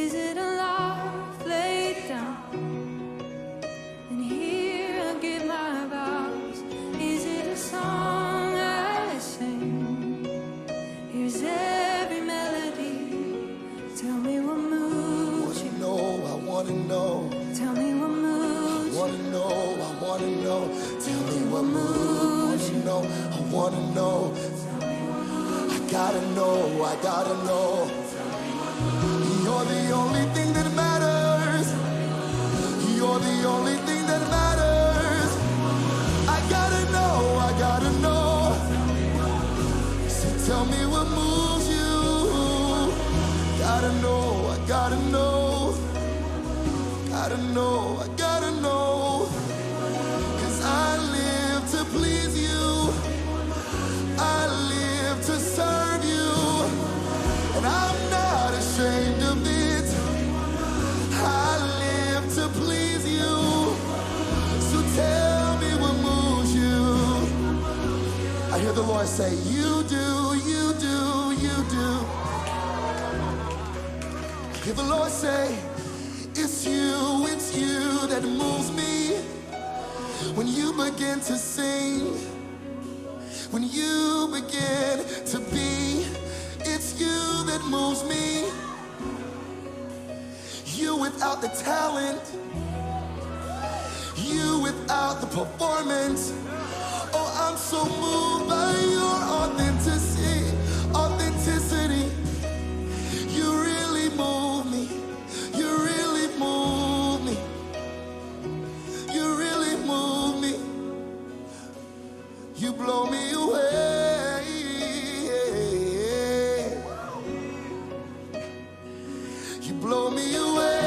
Is it a life laid down? And here I give my vows. Is it a song I sing? Here's every melody. Tell me what moves you. I wanna know. Tell me what moves you. I wanna know. Tell me what moves you. I wanna know. I gotta know. You're the only thing that matters. You're the only thing that matters. I gotta know. So tell me what moves you. Gotta know. I gotta know. 'Cause I live to please you. I live to serve you. And I'm not ashamed of it. I live to please you. So tell me what moves you. I hear the Lord say, you do. I hear the Lord say, it's you that moves me. When you begin to sing, when you begin to be, it's you that moves me. You without the talent, you without the performance. Oh, I'm so moved by your authenticity. You really move me. You really move me. You really move me. You blow me away. You blow me away.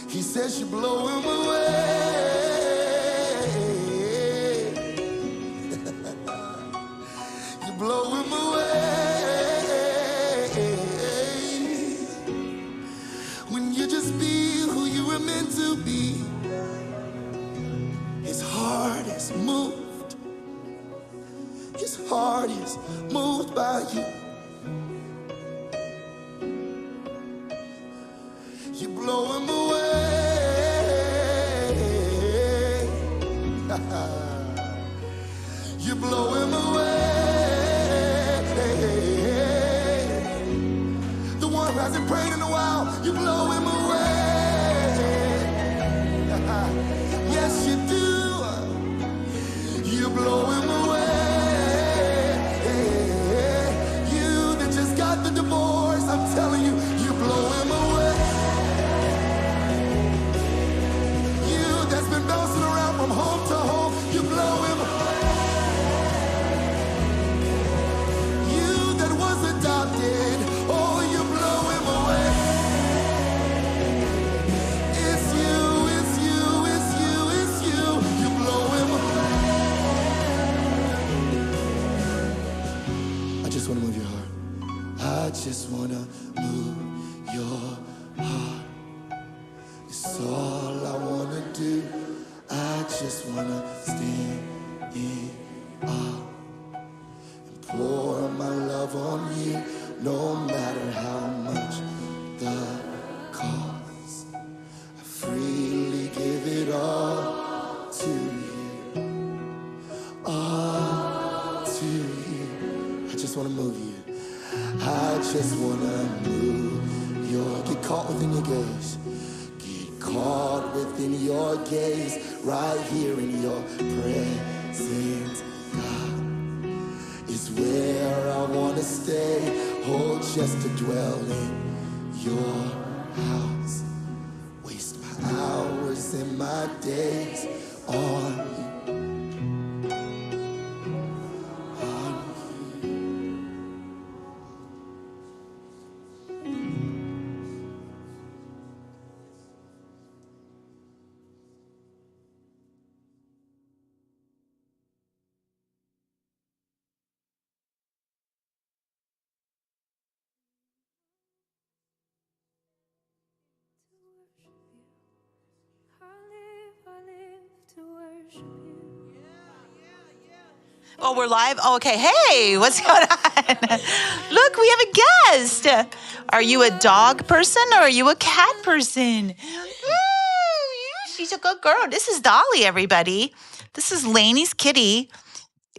He says you blow him away. You blow him away. When you just be who you were meant to be. His heart is moved. His heart is moved by you. You blow him away. You blow him away. The one who hasn't prayed in a while, you blow him away. Yes, you do. You blow him away. You that just got the divorce, I'm telling you, you blow him away. You that's been bouncing around from home to home, you blow him away. You that was adopted, oh, you blow him away. It's you, you blow him away. I just wanna move your heart. I just wanna move your heart. It's all I wanna do. I just wanna stand in awe and pour my love on you, no matter how much the cost. I freely give it all to you, all to you. I just wanna move you. I just wanna move your, get caught within your gaze. Get caught within your gaze, right here in your presence. God is where I wanna stay, oh, just to dwell in your house. Waste my hours and my days on you. I live to worship Oh, we're live? Oh, okay. Hey, what's going on? Look, we have a guest. Are you a dog person or are you a cat person? Ooh, she's a good girl. This is Dolly, everybody. This is Lainey's kitty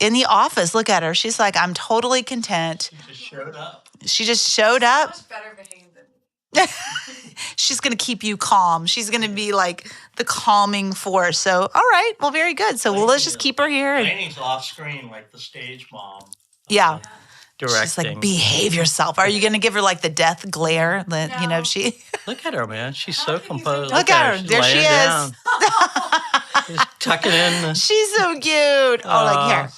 in the office. Look at her. She's like, I'm totally content. She just showed up. She just showed up. Much better behaved than She's going to keep you calm. She's going to be like the calming force. So, all right. Well, very good. So, let's just keep her here. Lainey's off screen like the stage mom. Yeah. Directing. She's like, behave yourself. Are you going to give her like the death glare? That, you know, she. Look at her, man. She's so composed. Look at her. She's There she laying is. down. She's tucking in. She's so cute. Oh, like here.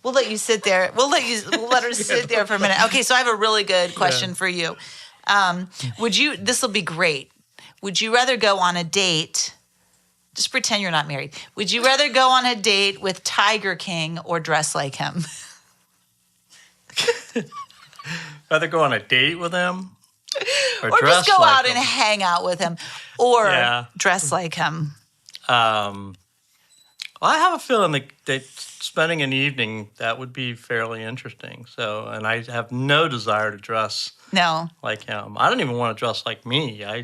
We'll let you sit there. We'll let her sit there for a minute. Okay, so I have a really good question for you. This will be great. Would you rather go on a date, just pretend you're not married. Would you rather go on a date with Tiger King or dress like him? Rather go on a date with him? Or dress just go like out him? and hang out with him? Or dress like him? Well, I have a feeling that spending an evening, that would be fairly interesting. So, and I have no desire to dress No. like him. I don't even want to dress like me. I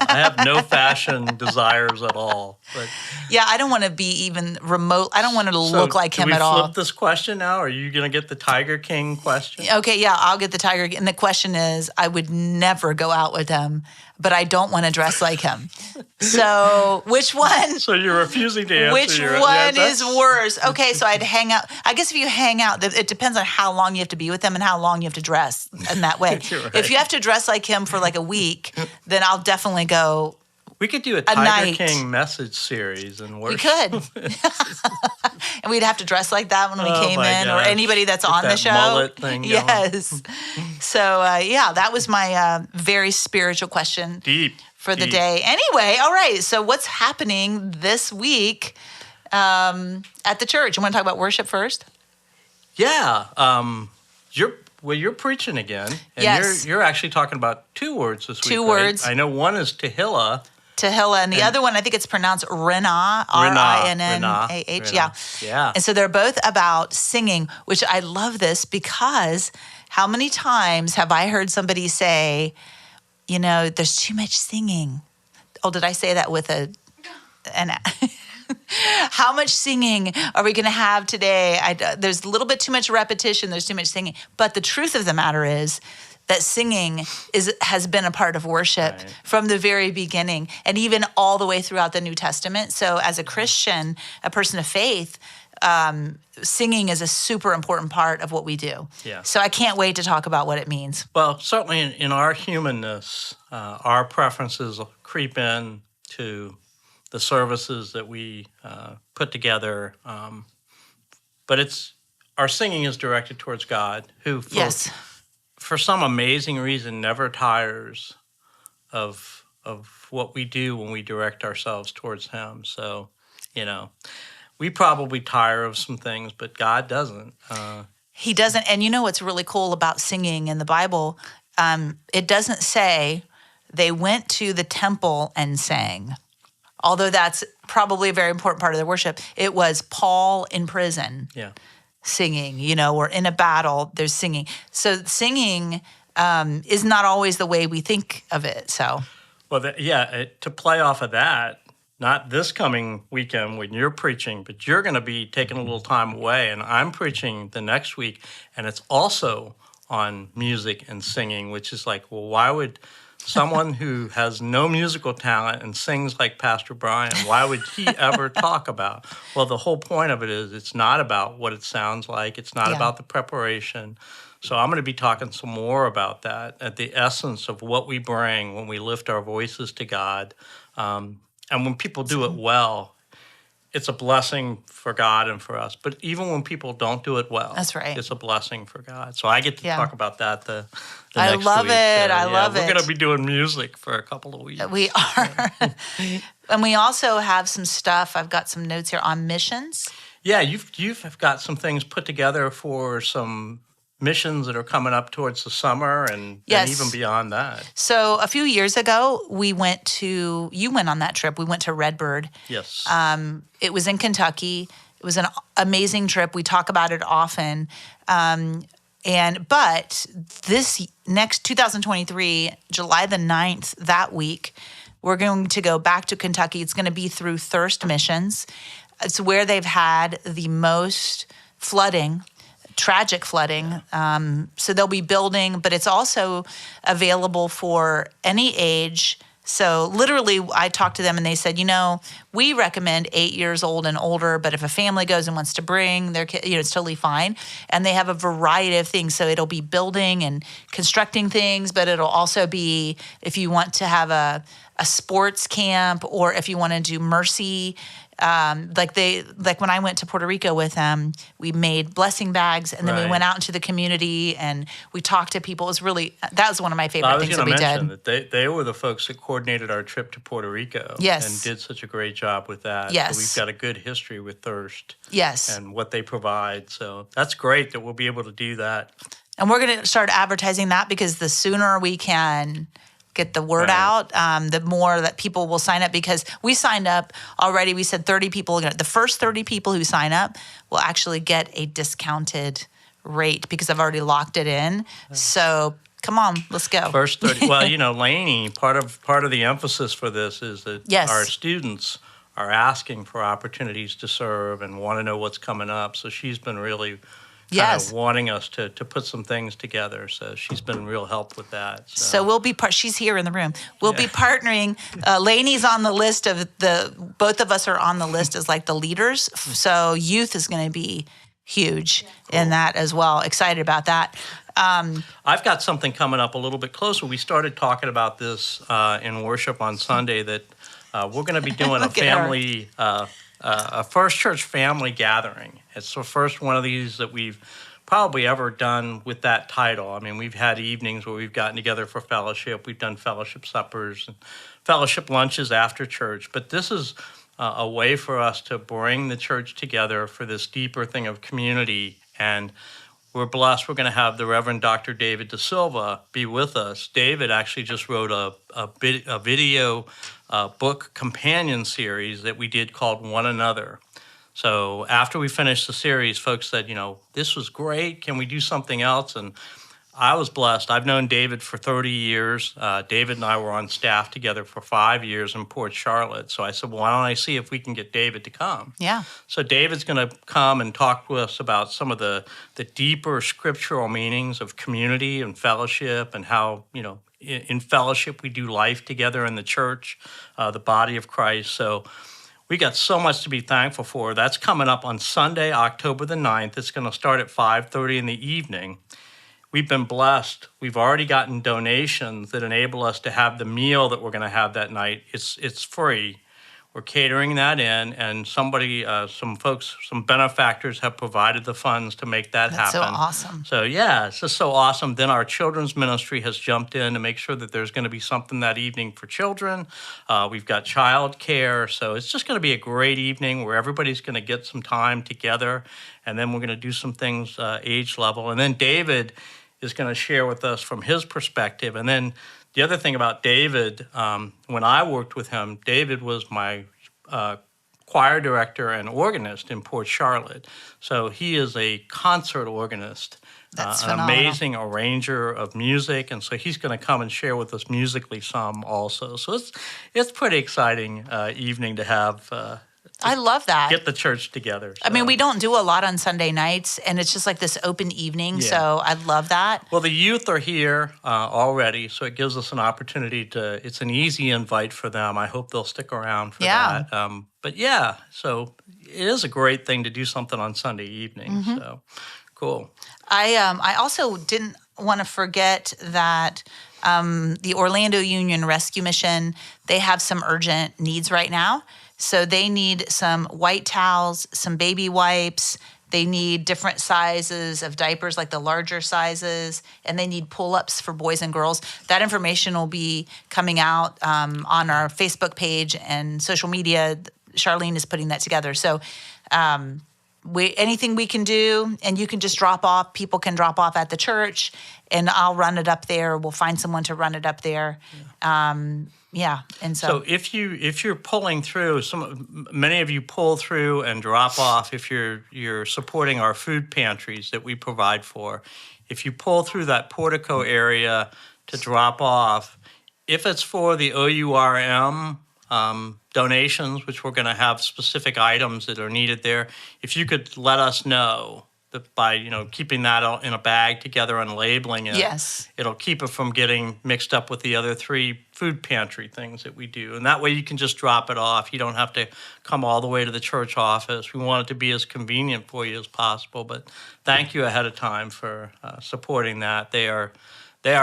have no fashion desires at all. But Yeah, I don't want to be even remote. I don't want to look like him at Do we all. flip this question now? Are you going to get the Tiger King question? Okay, yeah, I'll get the Tiger King. And the question is, I would never go out with him, but I don't want to dress like him. So which one? So you're refusing to answer. Which one is worse? Okay, so I'd hang out. I guess if you hang out, it depends on how long you have to be with them and how long you have to dress in that way. Right. If you have to dress like him for like a week, then I'll definitely go. We could do a Tiger night. King message series and worship. We could. And we'd have to dress like that when we Oh came my in, or gosh. anybody that's Get on the that show. mullet thing going. Yes. So, yeah, that was my very spiritual question Deep. for the deep. day. Anyway, all right. So, what's happening this week at the church? You want to talk about worship first? Yeah. You're preaching again. And Yes. You're actually talking about two words this week. Two right? words. I know one is Tehillah. Tehillah, and the other one, I think it's pronounced Rinah, Rinnah. Yeah. Yeah. And so they're both about singing, which I love this because how many times have I heard somebody say, you know, there's too much singing. Oh, did I say that with an how much singing are we going to have today? There's a little bit too much repetition. There's too much singing. But the truth of the matter is that singing has been a part of worship from the very beginning and even all the way throughout the New Testament. So as a Christian, a person of faith, singing is a super important part of what we do. Yeah. So I can't wait to talk about what it means. Well, certainly in our humanness, our preferences creep in to the services that we put together. But our singing is directed towards God, who for some amazing reason never tires of what we do when we direct ourselves towards Him. So, you know, we probably tire of some things, but God doesn't. He doesn't. And you know what's really cool about singing in the Bible? It doesn't say they went to the temple and sang, although that's probably a very important part of their worship. It was Paul in prison singing, you know, or in a battle, there's singing. So singing is not always the way we think of it. So, well, to play off of that, not this coming weekend when you're preaching, but you're going to be taking a little time away, and I'm preaching the next week, and it's also on music and singing, which is like, well, why would someone who has no musical talent and sings like Pastor Brian, why would he ever talk about? Well, the whole point of it is it's not about what it sounds like. It's not about the preparation. So I'm going to be talking some more about that, at the essence of what we bring when we lift our voices to God. And when people do it well, it's a blessing for God and for us. But even when people don't do it well, that's right, it's a blessing for God. So I get to talk about that the I next love week. it. I love it. We're going to be doing music for a couple of weeks. We are. And we also have some stuff. I've got some notes here on missions. Yeah, you've got some things put together for some missions that are coming up towards the summer and even beyond that. So a few years ago, you went on that trip. We went to Redbird. Yes. It was in Kentucky. It was an amazing trip. We talk about it often. But this next 2023, July the 9th, that week, we're going to go back to Kentucky. It's going to be through Thirst Missions. It's where they've had the most flooding, tragic flooding. So they'll be building, but it's also available for any age. So literally, I talked to them and they said, we recommend 8 years old and older, but if a family goes and wants to bring their kid, it's totally fine. And they have a variety of things. So it'll be building and constructing things, but it'll also be if you want to have a sports camp, or if you want to do mercy. Like when I went to Puerto Rico with them, we made blessing bags, and then we went out into the community and we talked to people. That was one of my favorite things that we did. I was going to mention that they were the folks that coordinated our trip to Puerto Rico. Yes. And did such a great job with that. Yes. So we've got a good history with Thirst. Yes. And what they provide. So that's great that we'll be able to do that. And we're going to start advertising that, because the sooner we can get the word out, the more that people will sign up, because we signed up already. We said 30 people. The first 30 people who sign up will actually get a discounted rate, because I've already locked it in. So come on, let's go. First 30. Well, Lainey, part of the emphasis for this is that our students are asking for opportunities to serve and want to know what's coming up. So she's been really kind of wanting us to put some things together. So she's been real help with that. So we'll be she's here in the room. We'll be partnering. Lainey's on the list of both of us are on the list as like the leaders. So youth is going to be huge in that as well. Excited about that. I've got something coming up a little bit closer. We started talking about this in worship on Sunday, that we're going to be doing a First Church family gathering. It's the first one of these that we've probably ever done with that title. I mean, we've had evenings where we've gotten together for fellowship. We've done fellowship suppers and fellowship lunches after church. But this is a way for us to bring the church together for this deeper thing of community. And we're blessed. We're going to have the Reverend Dr. David De Silva be with us. David actually just wrote a video book companion series that we did called One Another. So after we finished the series, folks said, this was great. Can we do something else? And I was blessed. I've known David for 30 years. David and I were on staff together for 5 years in Port Charlotte. So I said, well, why don't I see if we can get David to come? Yeah. So David's going to come and talk to us about some of the deeper scriptural meanings of community and fellowship, and how, in fellowship we do life together in the church, the body of Christ. So we got so much to be thankful for. That's coming up on Sunday, October the 9th. It's going to start at 5:30 in the evening. We've been blessed. We've already gotten donations that enable us to have the meal that we're going to have that night. It's free. We're catering that in, and some folks, some benefactors have provided the funds to make that happen. That's so awesome. So yeah, it's just so awesome. Then our children's ministry has jumped in to make sure that there's going to be something that evening for children. We've got child care. So it's just going to be a great evening where everybody's going to get some time together, and then we're going to do some things age level. And then David is going to share with us from his perspective. And then the other thing about David, when I worked with him, David was my choir director and organist in Port Charlotte. So he is a concert organist, an amazing arranger of music. And so he's going to come and share with us musically some also. So it's pretty exciting evening to have. I love that. Get the church together. So. I mean, we don't do a lot on Sunday nights, and it's just like this open evening, so I love that. Well, the youth are here already, so it gives us an opportunity it's an easy invite for them. I hope they'll stick around for that. But so it is a great thing to do something on Sunday evening, so cool. I also didn't want to forget that the Orlando Union Rescue Mission, they have some urgent needs right now. So they need some white towels, some baby wipes. They need different sizes of diapers, like the larger sizes, and they need pull-ups for boys and girls. That information will be coming out on our Facebook page and social media. Charlene is putting that together. So anything we can do, and you can just drop off. People can drop off at the church, and I'll run it up there. We'll find someone to run it up there. And So if you're pulling through, many of you pull through and drop off. If you're supporting our food pantries that we provide for, if you pull through that portico area to drop off, if it's for the OURM donations, which we're going to have specific items that are needed there, if you could let us know that by keeping that out in a bag together and labeling it, Yes. it'll keep it from getting mixed up with the other 3 food pantry things that we do. And that way you can just drop it off. You don't have to come all the way to the church office. We want it to be as convenient for you as possible. But thank you ahead of time for supporting that. They are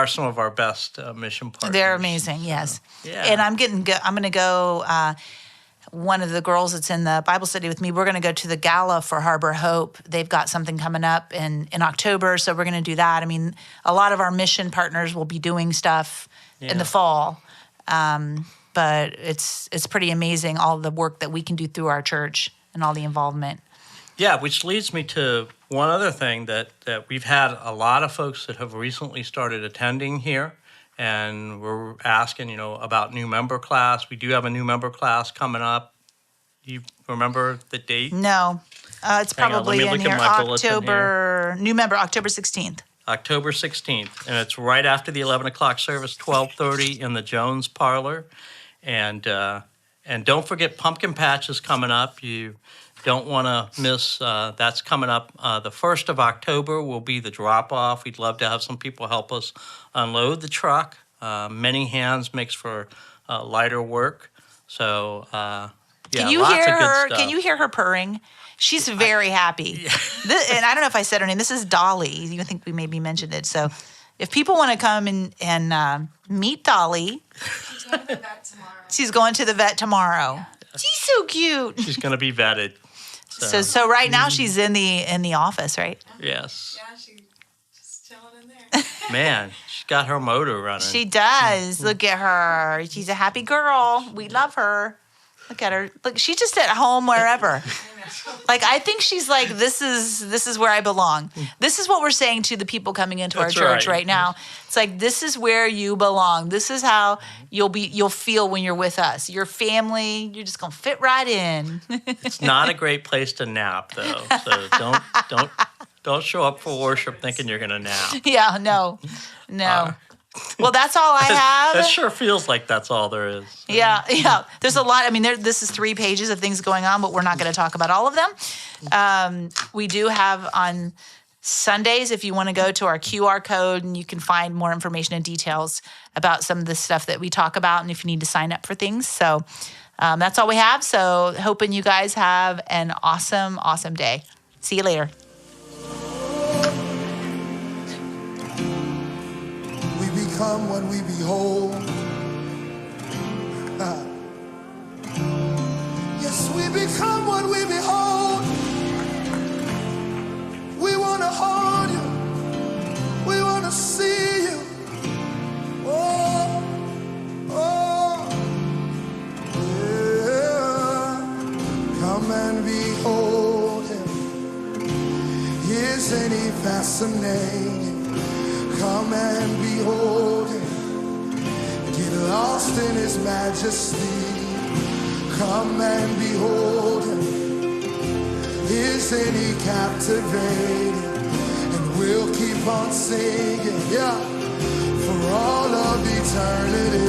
some of our best mission partners. They're amazing, yes. Yeah. And I'm going to go, one of the girls that's in the Bible study with me, we're going to go to the gala for Harbor Hope. They've got something coming up in October, so we're going to do that. I mean, a lot of our mission partners will be doing stuff in the fall, but it's pretty amazing, all the work that we can do through our church and all the involvement. Yeah, which leads me to one other thing that we've had a lot of folks that have recently started attending here, and we're asking, about new member class. We do have a new member class coming up. You remember the date? No, it's Hang on, probably let me in look at here. my bulletin October, new member, October 16th. October 16th, and it's right after the 11 o'clock service, 12:30 in the Jones Parlor. And don't forget, Pumpkin Patch is coming up. You don't want to miss, that's coming up. The 1st of October will be the drop-off. We'd love to have some people help us unload the truck. Many hands makes for lighter work. So, Can you lots hear of good her? stuff. Can you hear her purring? She's very happy. And I don't know if I said her name. This is Dolly. You think we maybe mentioned it. So if people want to come and meet Dolly, she's going to the vet tomorrow. She's so cute. She's going to be vetted. So right now she's in the office, right? Yes. Yeah, she's chilling in there. Man, she's got her motor running. She does. Look at her. She's a happy girl. We love her. Look at her. Look, she's just at home wherever. Like, I think she's like, this is where I belong. This is what we're saying to the people coming into our church right now. It's like, this is where you belong. This is how you'll feel when you're with us. Your family, you're just gonna fit right in. It's not a great place to nap, though. So don't show up for worship thinking you're gonna nap. Yeah, no. Well, that's all I have. That sure feels like that's all there is. Yeah. There's a lot. I mean, this is 3 pages of things going on, but we're not going to talk about all of them. We do have on Sundays, if you want to go to our QR code, and you can find more information and details about some of the stuff that we talk about, and if you need to sign up for things. So that's all we have. So hoping you guys have an awesome, awesome day. See you later. Come when we behold. Yes, we become what we behold. We want to hold you. We want to see you. Oh, yeah. Come and behold him. Isn't he fascinating? Come and behold him. Get lost in his majesty. Come and behold him. Isn't he captivating? And we'll keep on singing, yeah, for all of eternity.